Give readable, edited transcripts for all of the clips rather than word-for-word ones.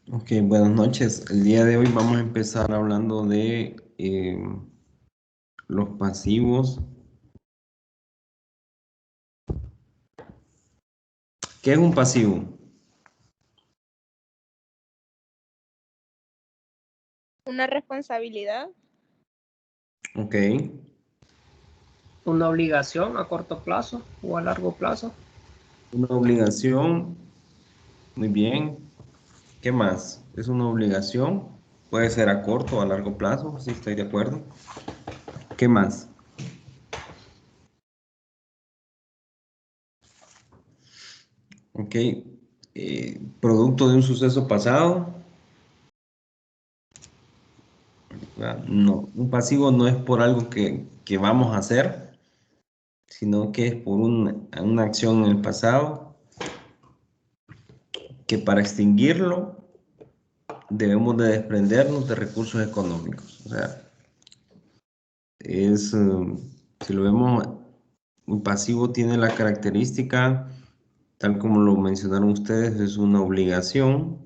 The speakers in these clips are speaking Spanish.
Ok, buenas noches. El día de hoy vamos a empezar hablando de los pasivos. ¿Qué es un pasivo? Una responsabilidad. Ok, Una obligación a corto plazo o a largo plazo. una obligación. Muy bien. ¿Qué más? Es una obligación. Puede ser a corto o a largo plazo, sí, estoy de acuerdo. ¿Qué más? Ok, producto de un suceso pasado. No, un pasivo no es por algo que vamos a hacer, sino que es por una acción en el pasado que para extinguirlo debemos de desprendernos de recursos económicos. O sea, si lo vemos, un pasivo tiene la característica, tal como lo mencionaron ustedes, es una obligación.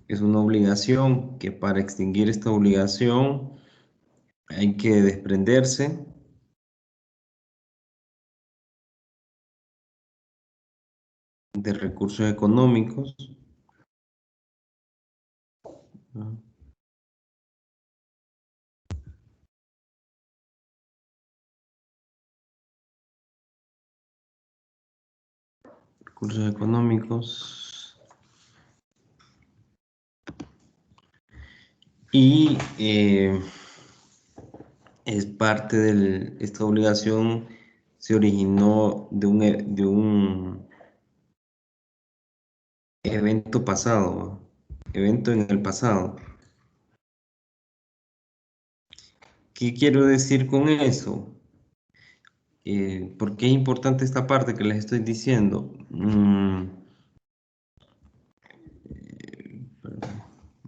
Es una obligación que para extinguir esta obligación hay que desprenderse de recursos económicos. ¿No? Recursos económicos. Y es parte de esta obligación se originó de un evento pasado, evento en el pasado. ¿Qué quiero decir con eso? ¿Por qué es importante esta parte que les estoy diciendo? Perdón,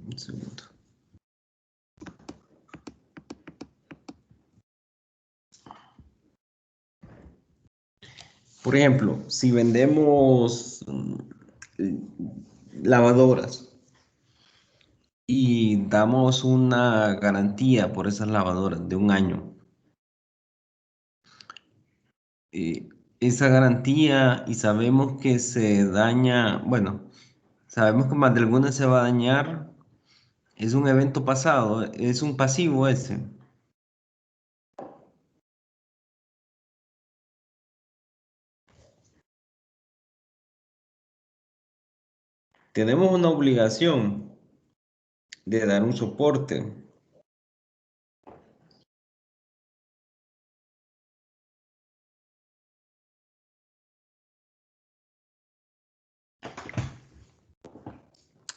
un segundo. Por ejemplo, si vendemos lavadoras y damos una garantía por esas lavadoras de un año, eh, esa garantía y sabemos que se daña, bueno, sabemos que más de alguna se va a dañar, es un evento pasado, es un pasivo ese. Tenemos una obligación de dar un soporte.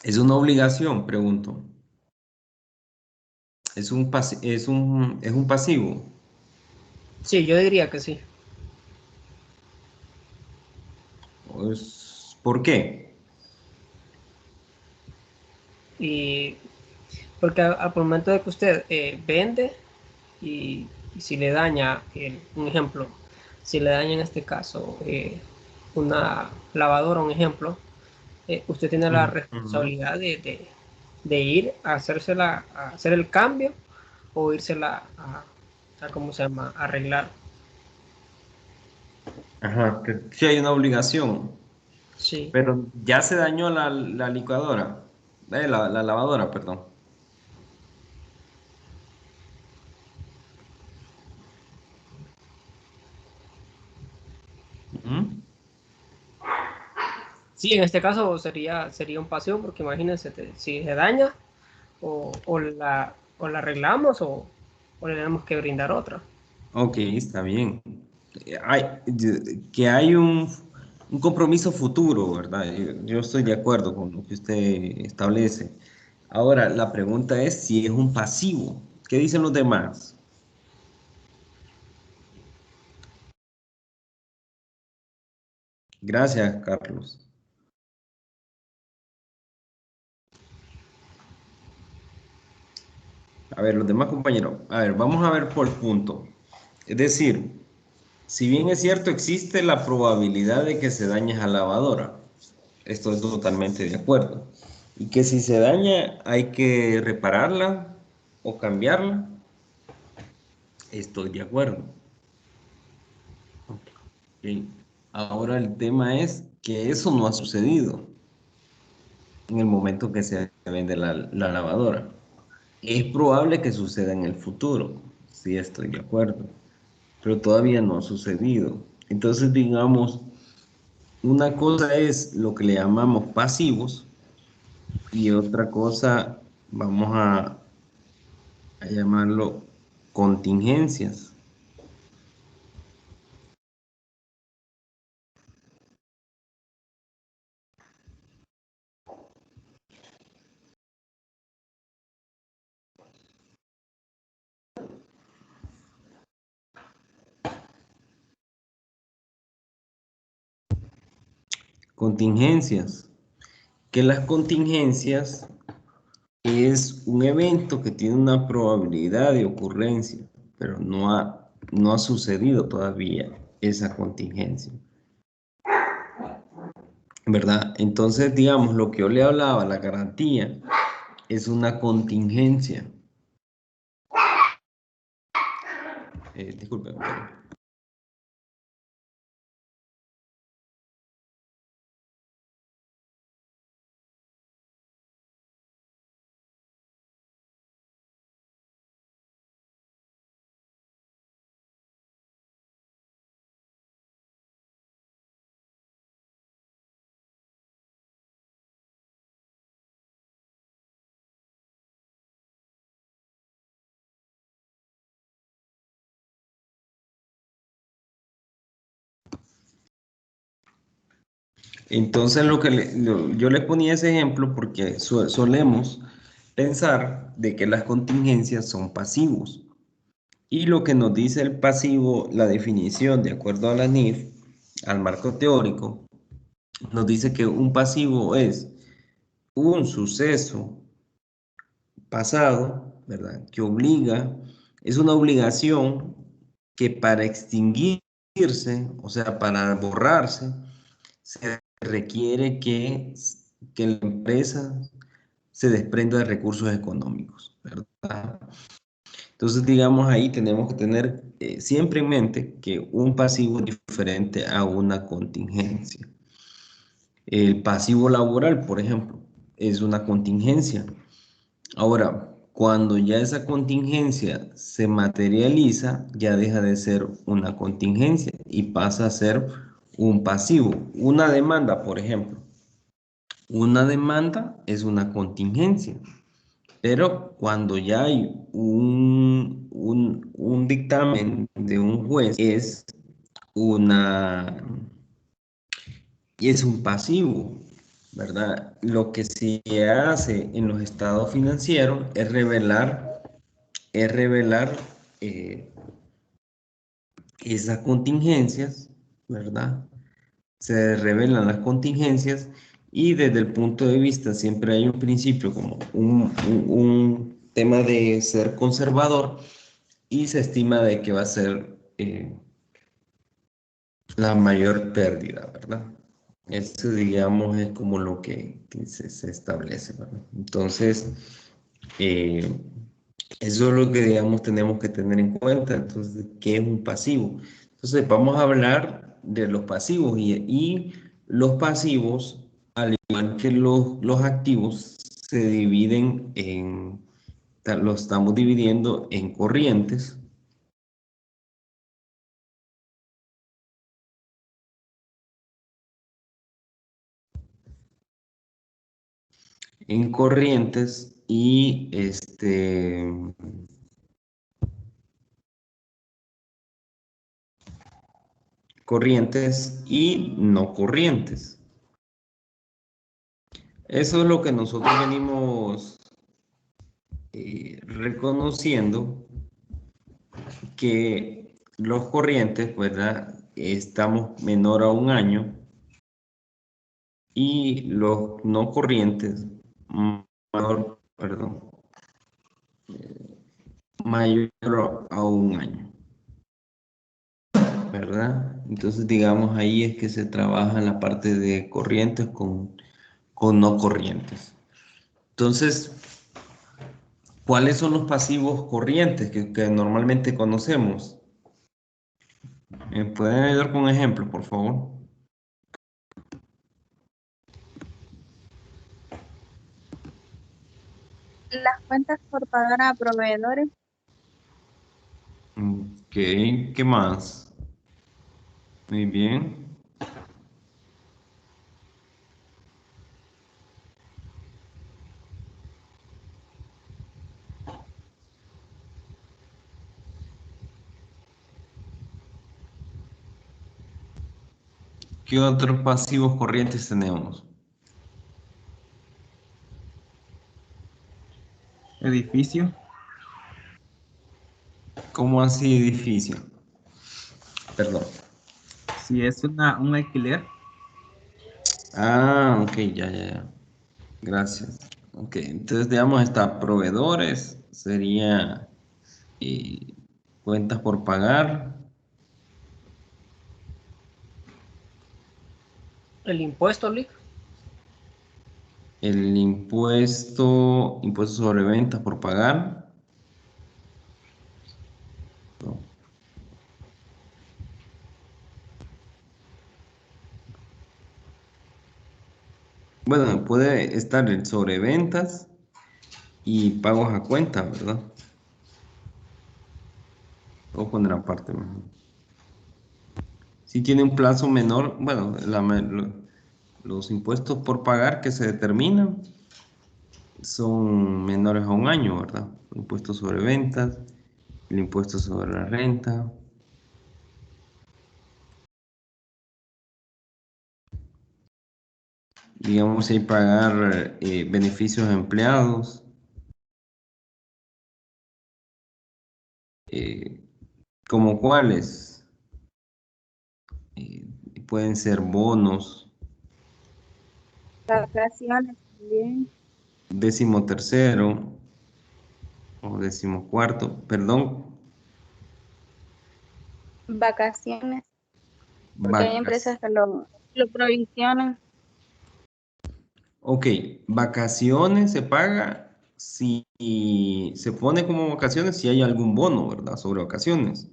¿Es una obligación? Pregunto. Es un pasivo. Sí, yo diría que sí. ¿Por qué? Y porque al momento de que usted vende y si le daña, un ejemplo, si le daña en este caso una lavadora, un ejemplo, usted tiene la Ujú. responsabilidad de ir a a hacer el cambio o írsela a ¿cómo se llama? Arreglar. Ajá, que sí hay una obligación, Sí. pero ya se dañó la licuadora, la lavadora, perdón. Ujú. Sí, en este caso sería un pasivo porque imagínense, si se daña o la arreglamos o le tenemos que brindar otra. Ok, está bien. Que hay un compromiso futuro, ¿verdad? Yo estoy de acuerdo con lo que usted establece. Ahora, la pregunta es si es un pasivo. ¿Qué dicen los demás? Gracias, Carlos. A ver, los demás compañeros. A ver, vamos a ver por punto. Es decir, si bien es cierto, existe la probabilidad de que se dañe esa lavadora. Estoy totalmente de acuerdo. Y que si se daña hay que repararla o cambiarla, estoy de acuerdo. Ok. Ahora el tema es que eso no ha sucedido en el momento que se vende la lavadora. Es probable que suceda en el futuro, sí estoy de acuerdo, pero todavía no ha sucedido. Entonces, digamos, una cosa es lo que le llamamos pasivos y otra cosa vamos a llamarlo contingencias. Contingencias, que las contingencias es un evento que tiene una probabilidad de ocurrencia, pero no ha sucedido todavía esa contingencia, ¿verdad? Entonces, digamos, lo que yo le hablaba, la garantía, es una contingencia. Disculpen, pero- Entonces, yo les ponía ese ejemplo porque solemos pensar de que las contingencias son pasivos. Y lo que nos dice el pasivo, la definición de acuerdo a la NIF, al marco teórico, nos dice que un pasivo es un suceso pasado, ¿verdad? Que obliga, es una obligación que para extinguirse, o sea, para borrarse, se requiere que la empresa se desprenda de recursos económicos, ¿verdad? Entonces, digamos, ahí tenemos que tener siempre en mente que un pasivo es diferente a una contingencia. El pasivo laboral, por ejemplo, es una contingencia. Ahora, cuando ya esa contingencia se materializa, ya deja de ser una contingencia y pasa a ser un pasivo. Una demanda, por ejemplo. Una demanda es una contingencia. Pero cuando ya hay un dictamen de un juez, una, es un pasivo, ¿verdad? Lo que se hace en los estados financieros es revelar eh, esas contingencias, ¿verdad? Se revelan las contingencias y desde el punto de vista siempre hay un principio como un tema de ser conservador y se estima de que va a ser la mayor pérdida, ¿verdad? Eso, digamos, es como lo que se establece, ¿verdad? Entonces, eh, eso es lo que, digamos, tenemos que tener en cuenta. Entonces, ¿qué es un pasivo? Entonces, vamos a hablar de los pasivos y los pasivos, al igual que los activos, se dividen los estamos dividiendo en corrientes. En corrientes y corrientes y no corrientes. Eso es lo que nosotros venimos reconociendo que los corrientes, ¿verdad? Estamos menor a un año y los no corrientes mayor, perdón, mayor a un año. ¿verdad? Entonces, digamos, ahí es que se trabaja en la parte de corrientes con no corrientes. Entonces, ¿cuáles son los pasivos corrientes que normalmente conocemos? ¿Me pueden ayudar con un ejemplo, por favor? Las cuentas por pagar a proveedores, Ok, ¿qué más? Muy bien. ¿Qué otros pasivos corrientes tenemos? Edificio. ¿Cómo así edificio? Perdón. Si es un alquiler, Ah, ok, ya. Gracias. Ok, entonces digamos está proveedores, sería eh, cuentas por pagar, El impuesto, Lick. el impuesto sobre ventas por pagar. ¿No? Bueno, puede estar el sobre ventas y pagos a cuenta, ¿verdad? O poner aparte mejor. Si tiene un plazo menor, bueno, los impuestos por pagar que se determinan son menores a un año, ¿verdad? El impuesto sobre ventas, el impuesto sobre la renta. Digamos, hay pagar beneficios a empleados, eh, como cuáles. Eh, Pueden ser bonos, vacaciones también, décimo tercero o décimo cuarto, perdón, vacaciones, porque hay vacas. empresas que lo provisionan. Ok, vacaciones se paga si se pone como vacaciones si hay algún bono, ¿verdad? Sobre vacaciones.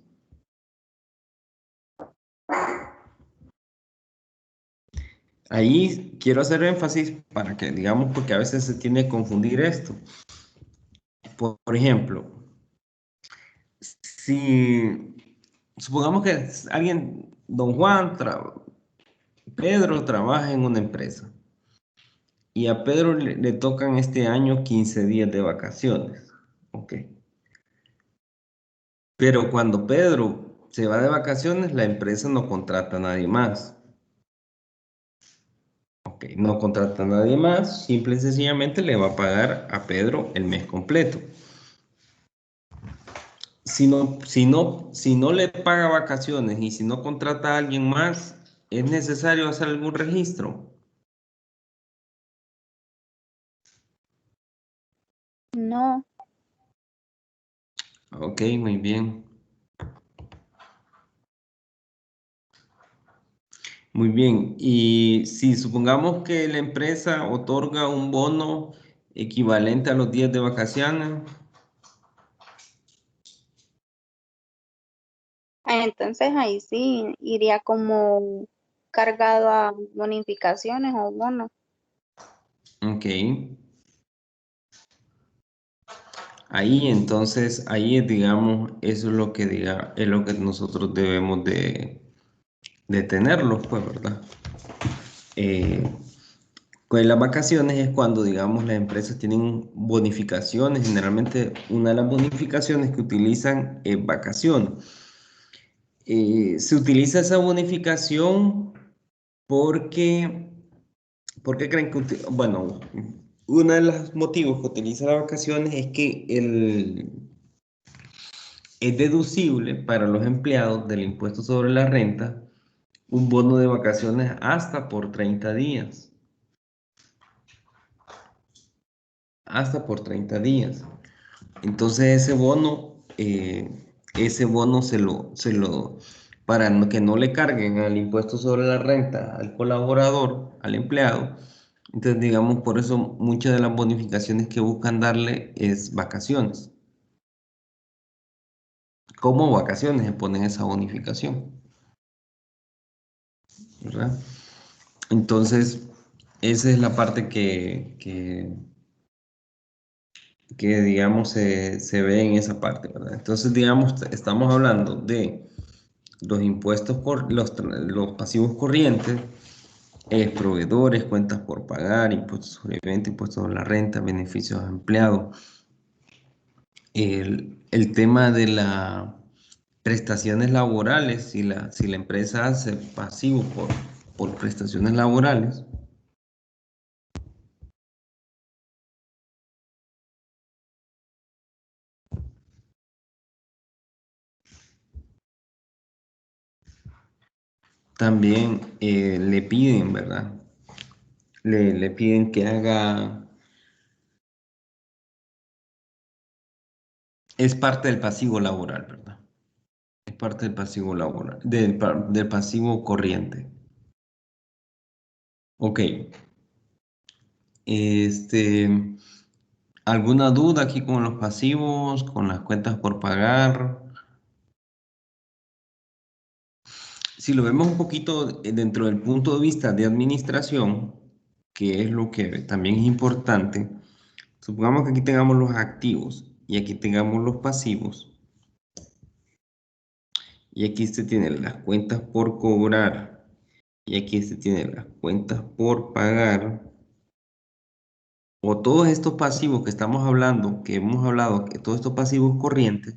Ahí quiero hacer énfasis para que, digamos, porque a veces se tiende a confundir esto. Por ejemplo, si supongamos que alguien, don Juan, Pedro trabaja en una empresa y a Pedro le tocan este año 15 días de vacaciones. Ok. Pero cuando Pedro se va de vacaciones, la empresa no contrata a nadie más. Ok, no contrata a nadie más, simple y sencillamente le va a pagar a Pedro el mes completo. Si no le paga vacaciones y si no contrata a alguien más, ¿es necesario hacer algún registro? No, Ok, muy bien. Muy bien. Y si supongamos que la empresa otorga un bono equivalente a los días de vacaciones, entonces ahí sí iría como cargado a bonificaciones o bonos. ok. Ahí entonces, ahí es, digamos, eso es lo que es lo que nosotros debemos de tenerlo, pues, ¿verdad? Eh, Con las vacaciones es cuando, digamos, las empresas tienen bonificaciones. Generalmente, una de las bonificaciones que utilizan es vacaciones. Se utiliza esa bonificación porque, ¿por qué creen que bueno, uno de los motivos que utiliza las vacaciones es que es deducible para los empleados del impuesto sobre la renta un bono de vacaciones hasta por 30 días. Hasta por 30 días. Entonces ese bono se lo para que no le carguen al impuesto sobre la renta al colaborador, al empleado. Entonces, digamos, por eso muchas de las bonificaciones que buscan darle es vacaciones. Como vacaciones se ponen esa bonificación, ¿verdad? Entonces, esa es la parte que digamos, se ve en esa parte, ¿verdad? Entonces, digamos, estamos hablando de los impuestos, los pasivos corrientes, proveedores, cuentas por pagar, impuestos sobre venta, impuestos sobre la renta, beneficios a empleados. El tema de las prestaciones laborales, si la empresa hace pasivo por prestaciones laborales, también le piden, ¿verdad? Le piden que haga, es parte del pasivo laboral, ¿verdad? Es parte del pasivo laboral, del pasivo corriente. Ok. Este, ¿alguna duda aquí con los pasivos, con las cuentas por pagar? Si lo vemos un poquito dentro del punto de vista de administración, que es lo que también es importante, supongamos que aquí tengamos los activos y aquí tengamos los pasivos, y aquí se tienen las cuentas por cobrar, y aquí se tienen las cuentas por pagar, o todos estos pasivos que estamos hablando, que hemos hablado, que todos estos pasivos corrientes,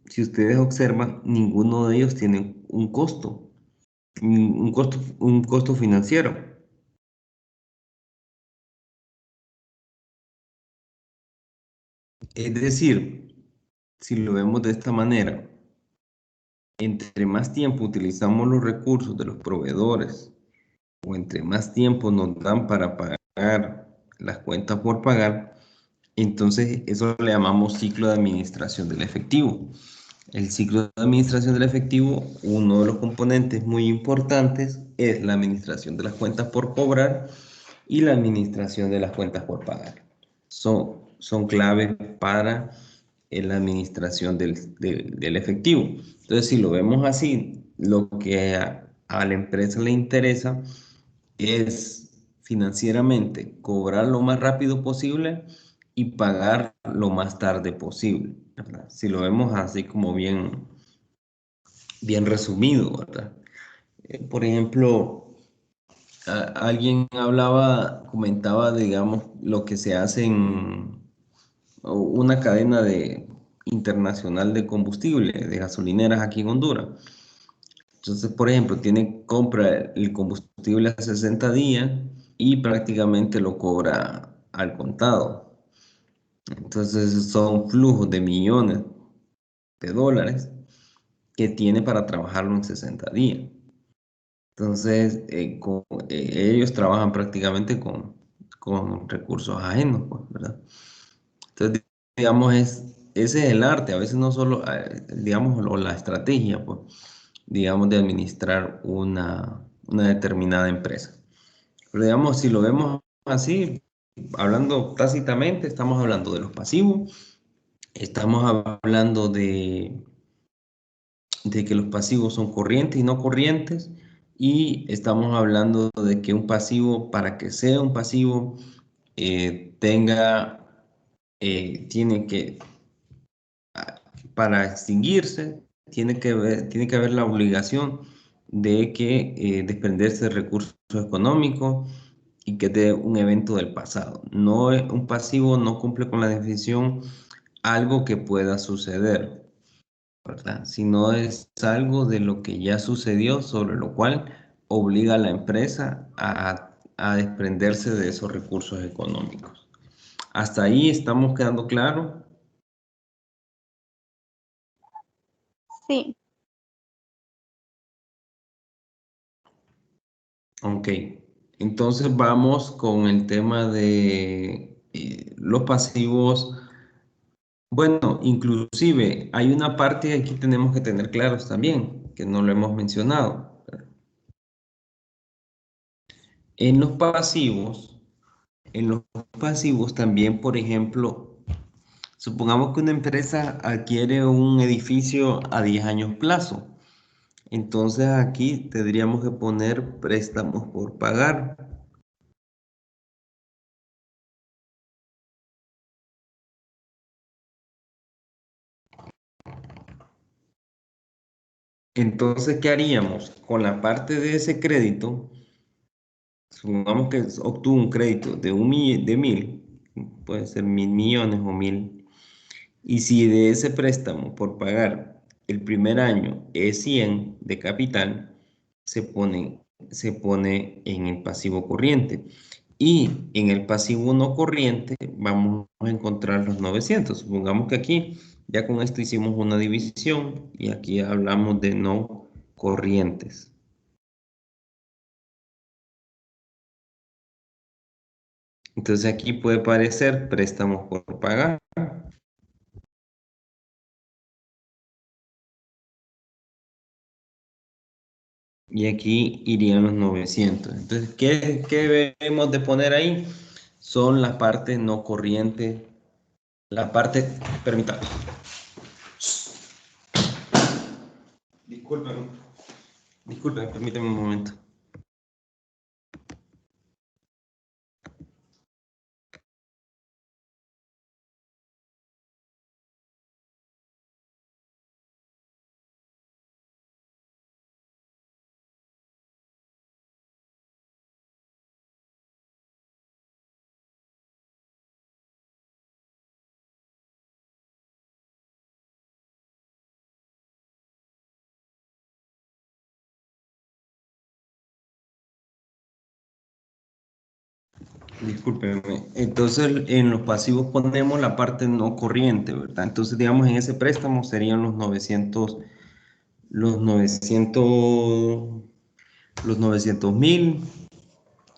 si ustedes observan, ninguno de ellos tiene un costo, un costo financiero. Es decir, si lo vemos de esta manera, entre más tiempo utilizamos los recursos de los proveedores o entre más tiempo nos dan para pagar las cuentas por pagar, entonces eso le llamamos ciclo de administración del efectivo. El ciclo de administración del efectivo, uno de los componentes muy importantes es la administración de las cuentas por cobrar y la administración de las cuentas por pagar. Son claves para la administración del efectivo. Entonces, si lo vemos así, lo que a la empresa le interesa es financieramente cobrar lo más rápido posible y pagar lo más tarde posible, ¿verdad? Si lo vemos así como bien resumido, ¿verdad? Por ejemplo, alguien comentaba, digamos, lo que se hace en una cadena internacional de combustible, de gasolineras aquí en Honduras. Entonces, por ejemplo, compra el combustible a 60 días y prácticamente lo cobra al contado. Entonces, son flujos de millones de dólares que tiene para trabajarlo en 60 días. Entonces, ellos trabajan prácticamente con recursos ajenos, pues, ¿verdad? Entonces, digamos, ese es el arte, a veces no solo, digamos, o la estrategia, pues, digamos, de administrar una determinada empresa. Pero digamos, si lo vemos así, hablando tácitamente, estamos hablando de los pasivos, estamos hablando de que los pasivos son corrientes y no corrientes, y estamos hablando de que un pasivo, para que sea un pasivo, tiene que, para extinguirse, tiene que haber la obligación de que desprenderse de recursos económicos y que de un evento del pasado. Un pasivo no cumple con la definición algo que pueda suceder, ¿verdad? Sino es algo de lo que ya sucedió, sobre lo cual obliga a la empresa a desprenderse de esos recursos económicos. ¿Hasta ahí estamos quedando claros? Sí, Ok, entonces vamos con el tema de los pasivos Bueno, inclusive hay una parte que aquí tenemos que tener claros también, que no lo hemos mencionado. En los pasivos, en los pasivos también, por ejemplo, supongamos que una empresa adquiere un edificio a 10 años plazo. Entonces aquí tendríamos que poner préstamos por pagar. Entonces, ¿qué haríamos? Con la parte de ese crédito, supongamos que obtuvo un crédito de, de 1.000, puede ser 1.000 millones o 1.000, y si de ese préstamo por pagar el primer año es 100 de capital, se pone, se pone en el pasivo corriente. Y en el pasivo no corriente vamos a encontrar los 900. Supongamos que aquí ya con esto hicimos una división y aquí hablamos de no corrientes. Entonces aquí puede aparecer préstamos por pagar. Y aquí irían los 900. Entonces, ¿qué debemos de poner ahí? Son las partes no corrientes. La parte, permítame. Disculpen, disculpen, permítame un momento. Discúlpenme. Entonces, en los pasivos ponemos la parte no corriente, ¿verdad? Entonces, digamos, en ese préstamo serían los 900, los 900.000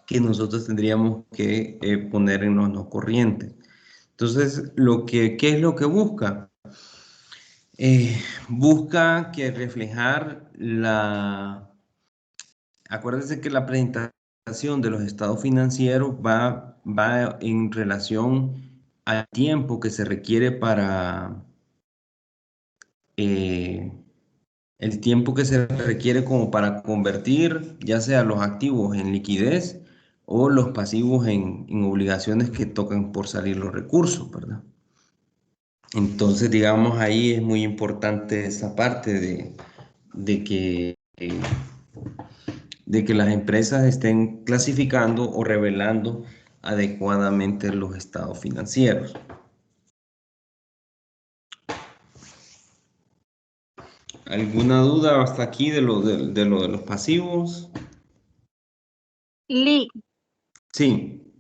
que nosotros tendríamos que poner en los no corrientes. Entonces, ¿qué es lo que busca? Busca que reflejar acuérdense que la presentación de los estados financieros va en relación al tiempo que se requiere para, eh, el tiempo que se requiere como para convertir ya sea los activos en liquidez o los pasivos en obligaciones que tocan por salir los recursos, ¿verdad? Entonces, digamos, ahí es muy importante esa parte de que, eh, de que las empresas estén clasificando o revelando adecuadamente los estados financieros. ¿Alguna duda hasta aquí de los pasivos? Lee, Sí,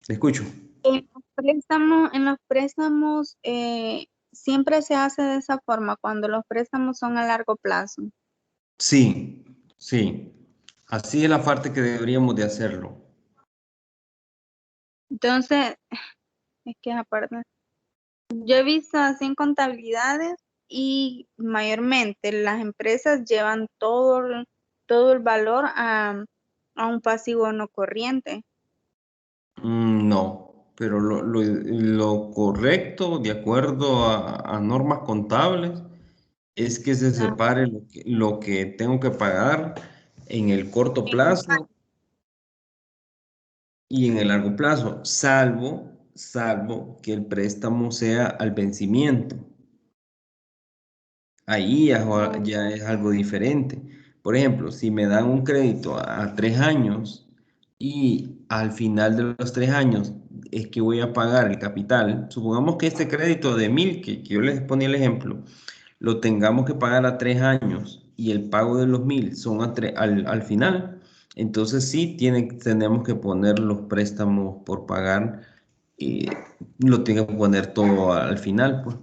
te escucho. en los préstamos siempre se hace de esa forma cuando los préstamos son a largo plazo. Sí, sí. Así es la parte que deberíamos de hacerlo. Entonces, es que aparte, yo he visto así en contabilidades y mayormente las empresas llevan todo el valor a un pasivo no corriente. No, pero lo correcto, de acuerdo a normas contables, es que se Ah, separe lo que tengo que pagar en el corto plazo y en el largo plazo, salvo que el préstamo sea al vencimiento. Ahí ya es algo diferente. Por ejemplo, si me dan un crédito a 3 años y al final de los 3 años es que voy a pagar el capital, supongamos que este crédito de 1.000, que yo les ponía el ejemplo, lo tengamos que pagar a 3 años y el pago de los 1.000 son al final, entonces sí tenemos que poner los préstamos por pagar y lo tengo que poner todo al final, pues.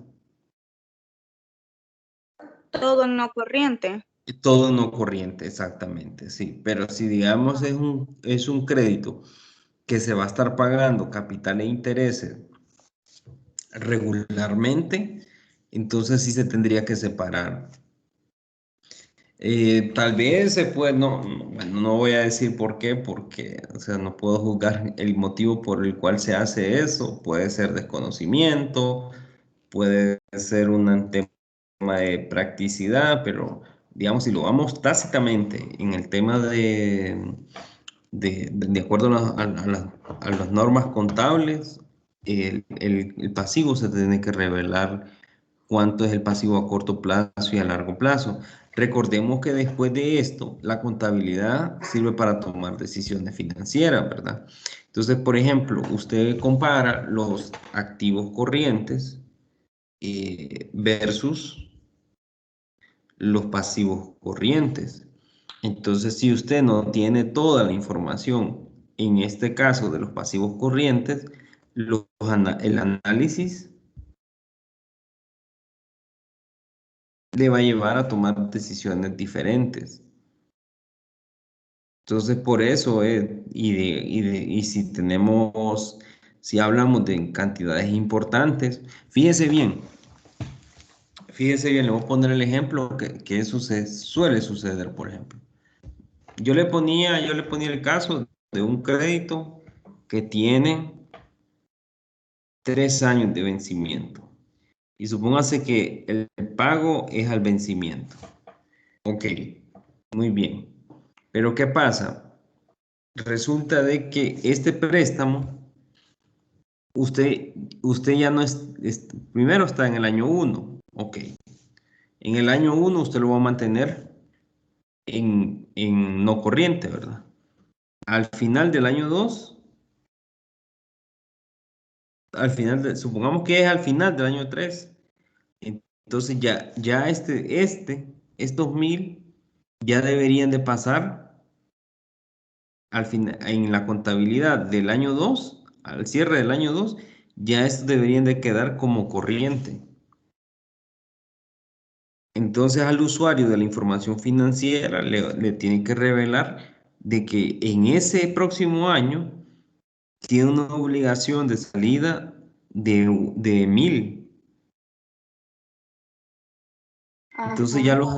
todo no corriente. Todo no corriente, exactamente, sí. Pero si digamos es un crédito que se va a estar pagando capital e intereses regularmente, entonces sí se tendría que separar. Tal vez se puede, bueno, no voy a decir por qué, porque, o sea, no puedo juzgar el motivo por el cual se hace eso. Puede ser desconocimiento, puede ser un tema de practicidad, pero digamos, si lo vamos tácitamente en el tema de acuerdo a las normas contables, el pasivo se tiene que revelar cuánto es el pasivo a corto plazo y a largo plazo. Recordemos que después de esto, la contabilidad sirve para tomar decisiones financieras, ¿verdad? Entonces, por ejemplo, usted compara los activos corrientes versus los pasivos corrientes. Entonces, si usted no tiene toda la información, en este caso de los pasivos corrientes, el análisis le va a llevar a tomar decisiones diferentes. Entonces, por eso, y si hablamos de cantidades importantes, fíjese bien, le voy a poner el ejemplo que eso suele suceder, por ejemplo. Yo le ponía el caso de un crédito que tiene 3 años de vencimiento. Y supóngase que el pago es al vencimiento. Ok, muy bien. Pero ¿qué pasa? Resulta de que este préstamo, usted, usted ya no primero está en el año 1. Ok. En el año 1 usted lo va a mantener en no corriente, ¿verdad? Al final del año 2, supongamos que es al final del año 3, entonces ya estos 1000 ya deberían de pasar al final, en la contabilidad del año 2, al cierre del año 2, ya estos deberían de quedar como corriente. Entonces al usuario de la información financiera le tiene que revelar de que en ese próximo año tiene una obligación de salida de 1000. Entonces ya Ajá. los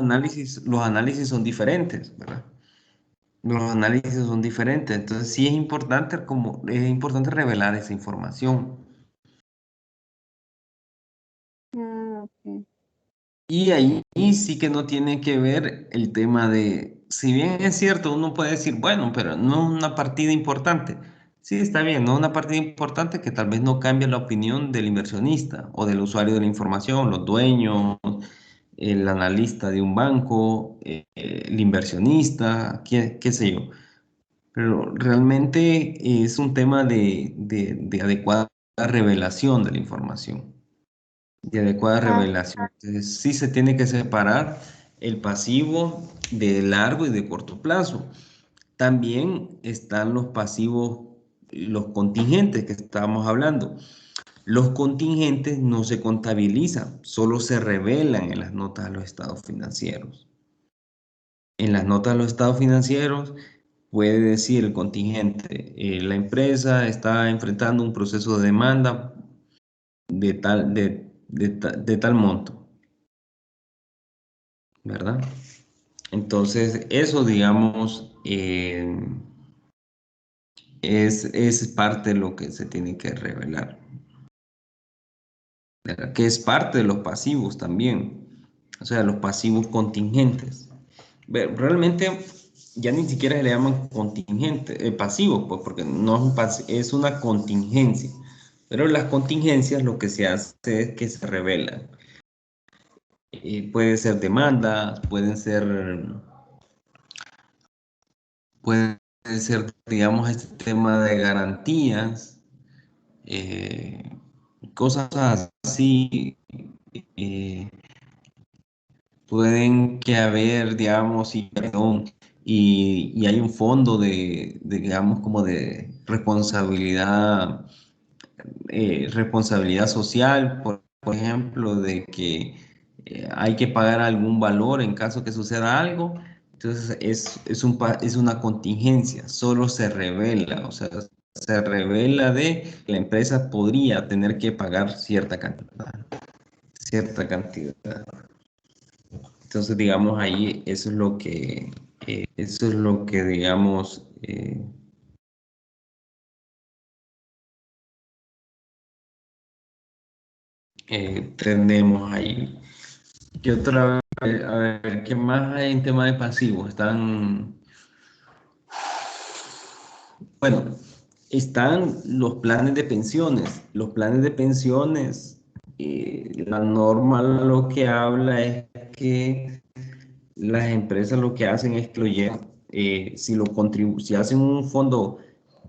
análisis son diferentes, ¿verdad? Los análisis son diferentes. Entonces sí es importante revelar esa información. Ok. Y ahí sí que no tiene que ver el tema de, si bien es cierto, uno puede decir, bueno, pero no es una partida importante. Sí, está bien, no es una partida importante que tal vez no cambie la opinión del inversionista o del usuario de la información, los dueños, el analista de un banco, el inversionista, qué sé yo. Pero realmente es un tema de adecuada revelación de la información, de adecuada Ah, revelación. Entonces, sí se tiene que separar el pasivo de largo y de corto plazo. También están los pasivos, los contingentes que estábamos hablando. Los contingentes no se contabilizan, solo se revelan en las notas de los estados financieros. En las notas de los estados financieros puede decir el contingente, la empresa está enfrentando un proceso de demanda de tal monto, ¿verdad? Entonces, eso, digamos, es parte de lo que se tiene que revelar, ¿verdad? Que es parte de los pasivos también, o sea, los pasivos contingentes. Realmente ya ni siquiera se le llaman contingente, pasivos, pues, porque no es es una contingencia. Pero las contingencias lo que se hace es que se revelan. Pueden ser demandas, pueden ser, digamos, este tema de garantías, eh, cosas así. eh, Pueden que haber, digamos, y hay un fondo digamos, como de responsabilidad social, por ejemplo, de que hay que pagar algún valor en caso que suceda algo. Entonces es una contingencia, solo se revela, o sea, se revela de que la empresa podría tener que pagar cierta cantidad, cierta cantidad. Entonces, digamos, ahí eso es lo que digamos, tenemos ahí. ¿Qué otra vez? A ver, ¿qué más hay en tema de pasivos? Bueno, están los planes de pensiones. Los planes de pensiones, la norma lo que habla es que las empresas lo que hacen es que lo llevan, si hacen un fondo,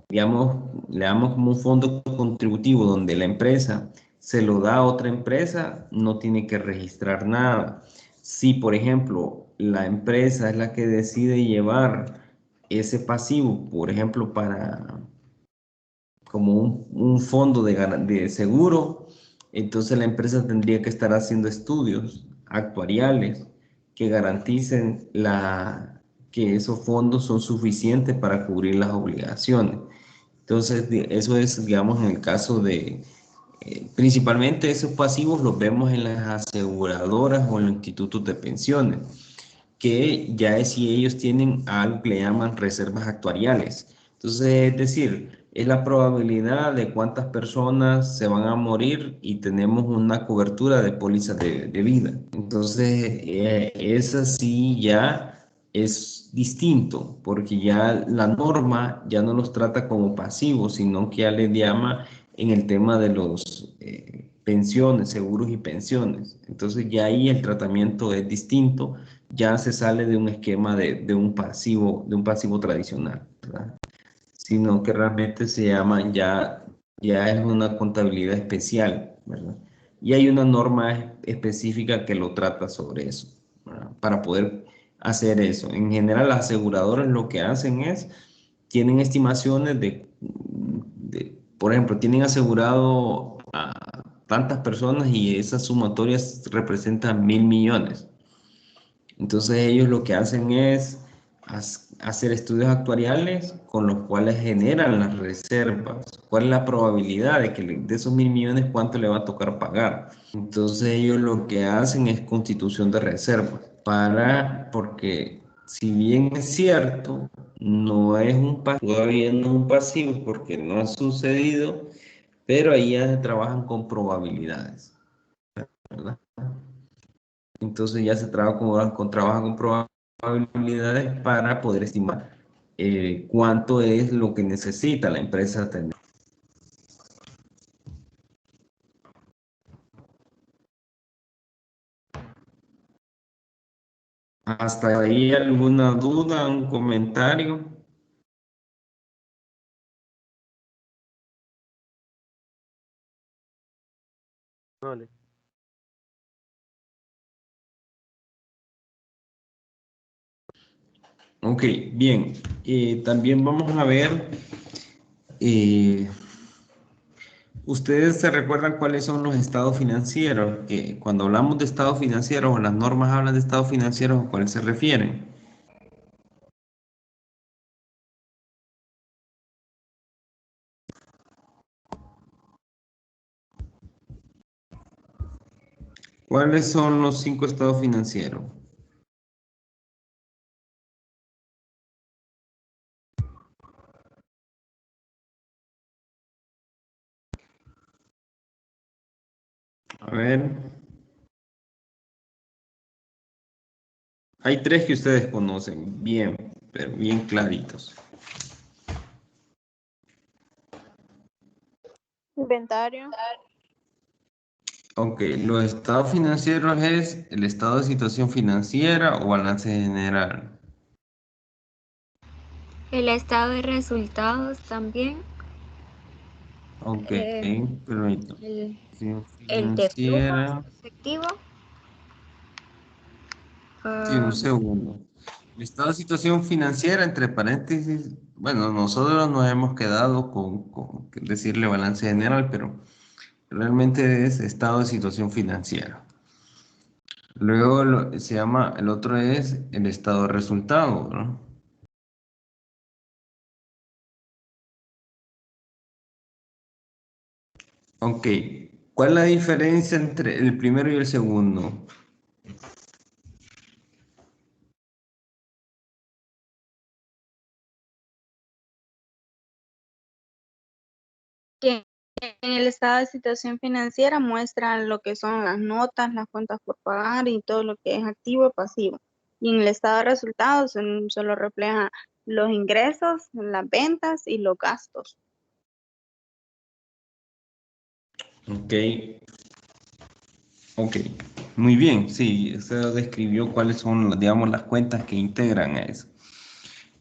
digamos, le damos como un fondo contributivo donde la empresa se lo da a otra empresa, no tiene que registrar nada. Si, por ejemplo, la empresa es la que decide llevar ese pasivo, por ejemplo, para como un fondo de seguro, entonces la empresa tendría que estar haciendo estudios actuariales que garanticen que esos fondos son suficientes para cubrir las obligaciones. Entonces, eso es, digamos, en el caso de, principalmente esos pasivos los vemos en las aseguradoras o en los institutos de pensiones, que ya es si ellos tienen algo que le llaman reservas actuariales. Entonces, es decir, es la probabilidad de cuántas personas se van a morir y tenemos una cobertura de pólizas de vida. Entonces, esa sí ya es distinto, porque ya la norma ya no los trata como pasivos, sino que ya les llama en el tema de los pensiones, seguros y pensiones. Entonces, ya ahí el tratamiento es distinto, ya se sale de un esquema de un pasivo tradicional, ¿verdad? Sino que realmente se llama ya es una contabilidad especial, ¿verdad? Y hay una norma específica que lo trata sobre eso, ¿verdad? Para poder hacer eso. En general, las aseguradoras lo que hacen es, tienen estimaciones por ejemplo, tienen asegurado a tantas personas y esas sumatorias representan 1.000 millones. Entonces ellos lo que hacen es hacer estudios actuariales con los cuales generan las reservas. ¿Cuál es la probabilidad de que de esos 1.000 millones cuánto le va a tocar pagar? Entonces ellos lo que hacen es constitución de reservas porque si bien es cierto, no es todavía no es un pasivo porque no ha sucedido, pero ahí ya trabajan con probabilidades, ¿verdad? Entonces ya se trabaja con probabilidades para poder estimar cuánto es lo que necesita la empresa tener. ¿Hasta ahí alguna duda, un comentario? Vale. Ok, bien. También vamos a ver, eh, ¿ustedes se recuerdan cuáles son los estados financieros? Cuando hablamos de estados financieros o las normas hablan de estados financieros, ¿a cuáles se refieren? ¿Cuáles son los 5 estados financieros? A ver, hay 3 que ustedes conocen bien, pero bien claritos. Inventario. Ok, los estados financieros es el estado de situación financiera o balance general. El estado de resultados también, Ok, eh, permito. el, Situación el de flujo financiera. efectivo, Sí, un ah, segundo. El estado de situación financiera, entre paréntesis, bueno, nosotros nos hemos quedado con decirle balance general, pero realmente es estado de situación financiera. Luego el otro es el estado de resultado, ¿no? Ok. ¿Cuál es la diferencia entre el primero y el segundo? Que en el estado de situación financiera muestran lo que son las notas, las cuentas por pagar y todo lo que es activo y pasivo. Y en el estado de resultados solo refleja los ingresos, las ventas y los gastos. Ok. Ok. Muy bien. Sí, usted describió cuáles son, digamos, las cuentas que integran a eso.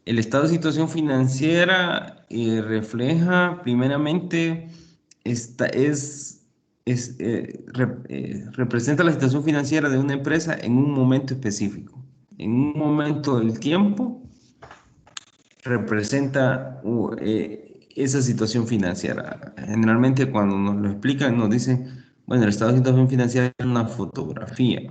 El estado de situación financiera refleja primeramente, esta representa la situación financiera de una empresa en un momento específico. En un momento del tiempo representa esa situación financiera. Generalmente cuando nos lo explican nos dicen, bueno, el estado de situación financiera es una fotografía.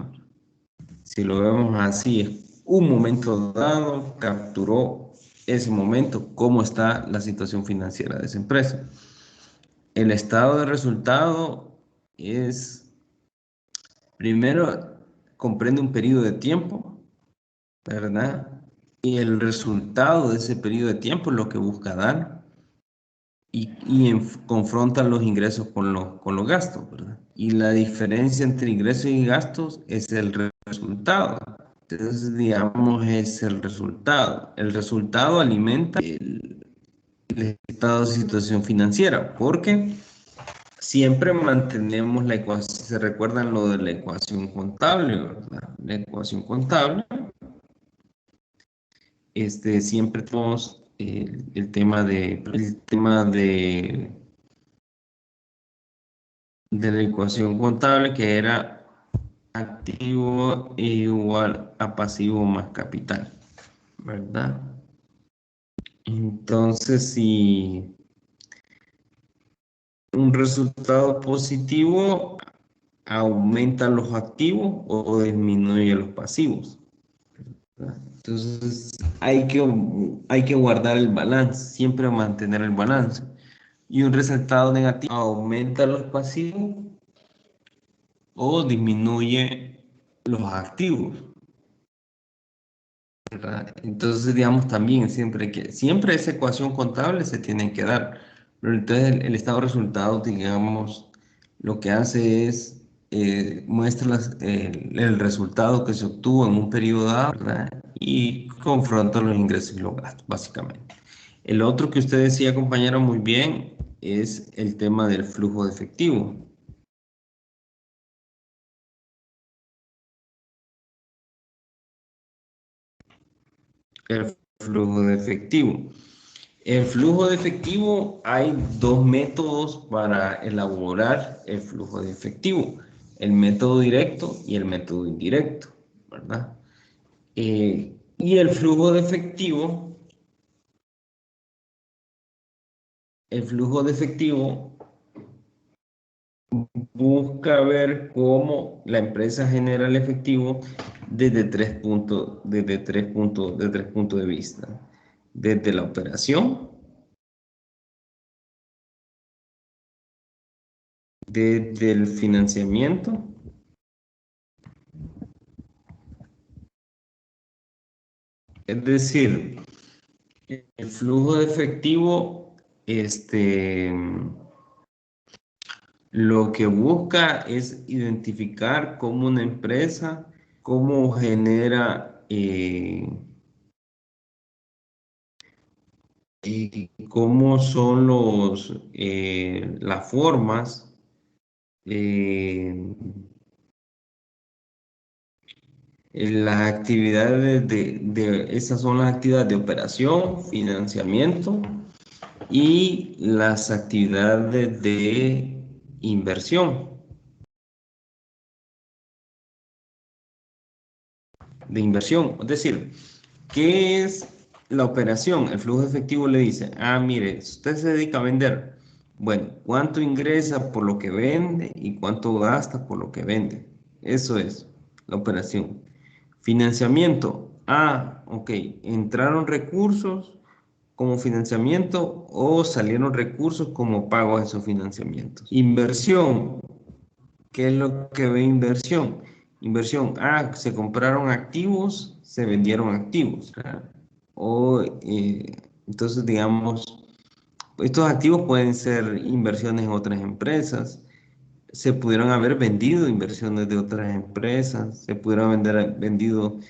Si lo vemos así, es un momento dado, capturó ese momento, cómo está la situación financiera de esa empresa. El estado de resultado es, primero, comprende un periodo de tiempo, ¿verdad? Y el resultado de ese periodo de tiempo es lo que busca dar confronta los ingresos con los gastos, ¿verdad? Y la diferencia entre ingresos y gastos es el resultado. Entonces, digamos, es el resultado. El resultado alimenta el estado de situación financiera, porque siempre mantenemos la ecuación, se recuerdan lo de la ecuación contable, ¿verdad? La ecuación contable, siempre tenemos el tema de la ecuación contable que era activo igual a pasivo más capital, ¿verdad? Entonces, si un resultado positivo aumenta los activos o disminuye los pasivos, ¿verdad? Entonces, hay que guardar el balance, siempre mantener el balance. Y un resultado negativo aumenta los pasivos o disminuye los activos, ¿verdad? Entonces, digamos, también siempre esa ecuación contable se tiene que dar, pero entonces el estado de resultados, digamos, lo que hace es muestra el resultado que se obtuvo en un periodo dado, ¿verdad? Y confronta los ingresos y los gastos, básicamente. El otro que usted decía, compañero, muy bien, es el tema del flujo de efectivo. El flujo de efectivo. El flujo de efectivo, hay dos métodos para elaborar el flujo de efectivo, el método directo y el método indirecto, ¿verdad? Y el flujo de efectivo busca ver cómo la empresa genera el efectivo desde tres puntos de vista. Desde la operación, desde el financiamiento, es decir, el flujo de efectivo, lo que busca es identificar cómo una empresa, cómo genera, cómo son las formas, eh, las actividades esas son las actividades de operación, financiamiento y las actividades de inversión. Es decir, ¿qué es la operación? El flujo efectivo le dice, mire, si usted se dedica a vender, bueno, ¿cuánto ingresa por lo que vende y cuánto gasta por lo que vende? Eso es la operación. Financiamiento, ok, entraron recursos como financiamiento o salieron recursos como pagos a esos financiamientos. Inversión. ¿Qué es lo que ve inversión? Inversión, se compraron activos, se vendieron activos, ¿verdad? Entonces, digamos, estos activos pueden ser inversiones en otras empresas, se pudieron haber vendido inversiones de otras empresas, se pudieron haber vendido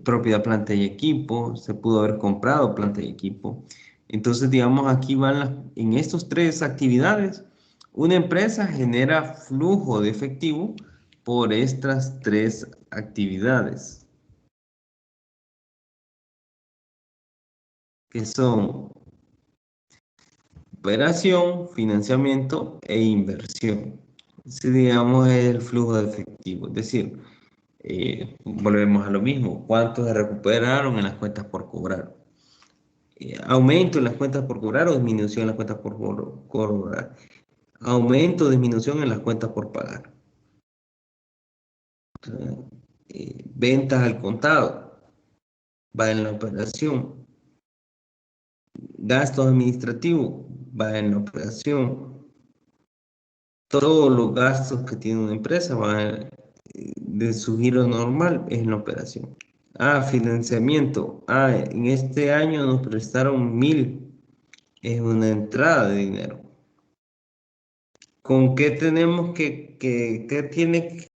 propiedad, planta y equipo, se pudo haber comprado planta y equipo. Entonces, digamos, aquí en estas tres actividades, una empresa genera flujo de efectivo por estas tres actividades, que son operación, financiamiento e inversión. Ese, digamos, es el flujo de efectivo. Es decir, volvemos a lo mismo. ¿Cuánto se recuperaron en las cuentas por cobrar? ¿Aumento en las cuentas por cobrar o disminución en las cuentas por cobrar? Aumento o disminución en las cuentas por pagar. Ventas al contado. Va en la operación. Gastos administrativos. Va en la operación. Todos los gastos que tiene una empresa van de su giro normal es en la operación. Financiamiento. En este año nos prestaron 1,000. Es una entrada de dinero. ¿Con qué tenemos qué tiene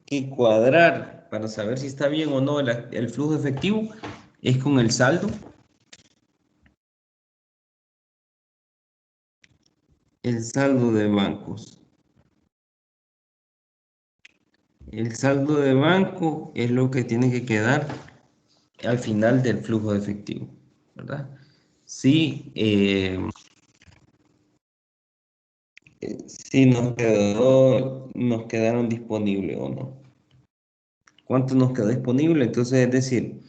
que cuadrar para saber si está bien o no el flujo efectivo? Es con el saldo. El saldo de bancos. El saldo de banco es lo que tiene que quedar al final del flujo de efectivo, ¿verdad? Si nos quedaron disponibles o no. ¿Cuánto nos quedó disponible? Entonces, es decir,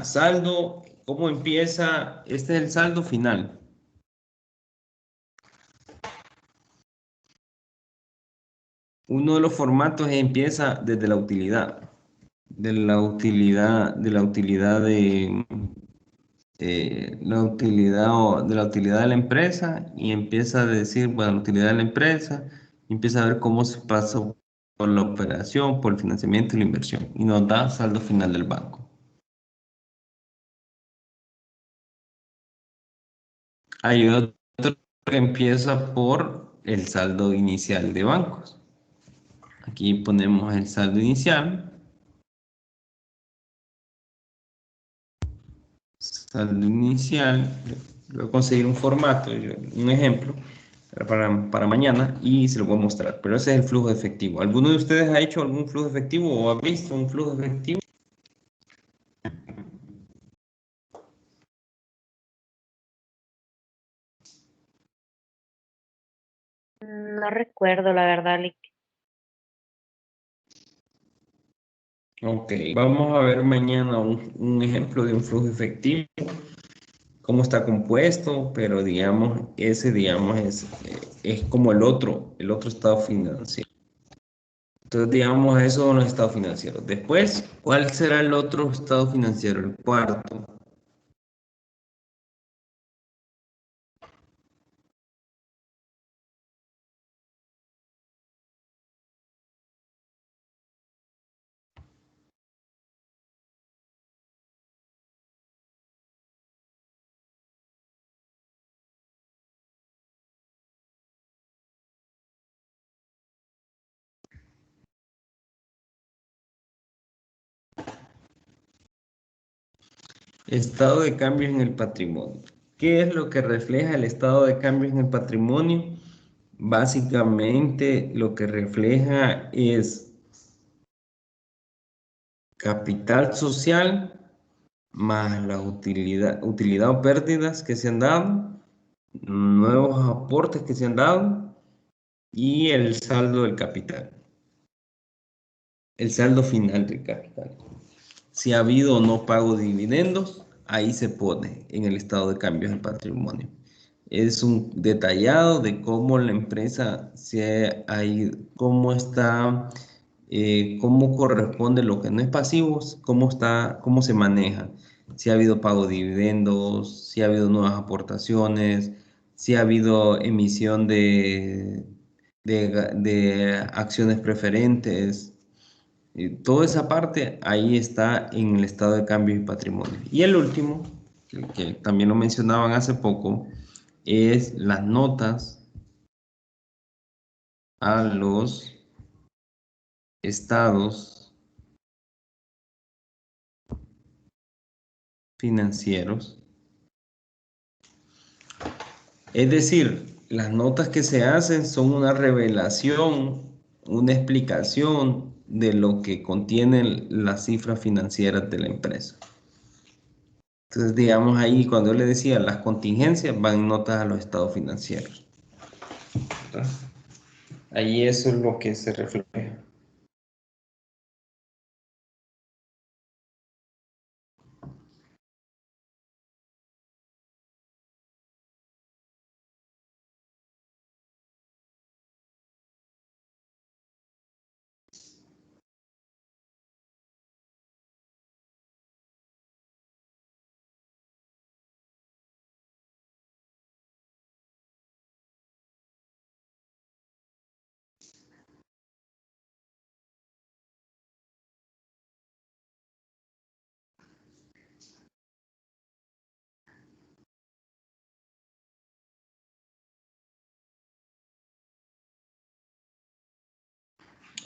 saldo, ¿cómo empieza? Este es el saldo final. Uno de los formatos empieza desde la utilidad. De la utilidad de la utilidad de la empresa, y empieza a decir, bueno, la utilidad de la empresa, y empieza a ver cómo se pasó por la operación, por el financiamiento y la inversión, y nos da saldo final del banco. Hay otro que empieza por el saldo inicial de bancos. Aquí ponemos el saldo inicial. Saldo inicial. Voy a conseguir un formato, un ejemplo para mañana y se lo voy a mostrar. Pero ese es el flujo efectivo. ¿Alguno de ustedes ha hecho algún flujo efectivo o ha visto un flujo efectivo? No recuerdo, la verdad, Lick. Ok, vamos a ver mañana un ejemplo de un flujo efectivo, cómo está compuesto, pero digamos, ese es como el otro estado financiero. Entonces, digamos, esos son los estados financieros. Después, ¿cuál será el otro estado financiero? El cuarto. Estado de cambios en el patrimonio. ¿Qué es lo que refleja el estado de cambios en el patrimonio? Básicamente lo que refleja es capital social más la utilidad o pérdidas que se han dado, nuevos aportes que se han dado y el saldo del capital. El saldo final del capital. Si ha habido o no pago de dividendos, ahí se pone en el estado de cambios del patrimonio. Es un detallado de cómo la empresa cómo está, cómo corresponde lo que no es pasivo, cómo se maneja. si ha habido pago de dividendos, si ha habido nuevas aportaciones, si ha habido emisión de acciones preferentes. Toda esa parte ahí está en el estado de cambio y patrimonio. Y el último, que también lo mencionaban hace poco, es las notas a los estados financieros. Es decir, las notas que se hacen son una revelación, una explicación de lo que contienen las cifras financieras de la empresa. Entonces, digamos ahí, cuando yo le decía las contingencias, van notas a los estados financieros. ¿Verdad? Ahí eso es lo que se refleja.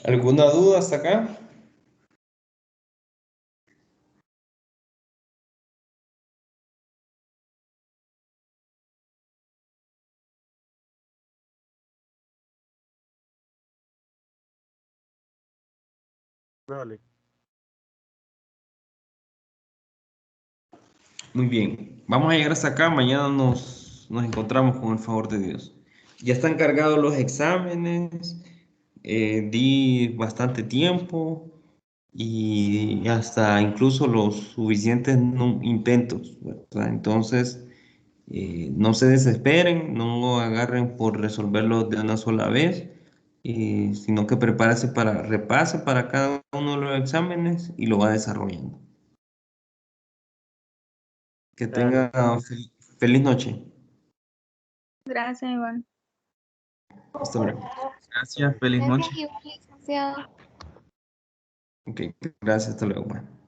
¿Alguna duda hasta acá? Dale. Muy bien, vamos a llegar hasta acá, mañana nos encontramos con el favor de Dios. Ya están cargados los exámenes, di bastante tiempo y hasta incluso los suficientes intentos, ¿verdad? Entonces, no se desesperen, no lo agarren por resolverlo de una sola vez, sino que repase para cada uno de los exámenes y lo va desarrollando. Que tenga Dale. feliz noche. Gracias, Iván. Hasta luego. Gracias, feliz Gracias, noche. igual, licenciado. Ok, gracias, hasta luego. Bye.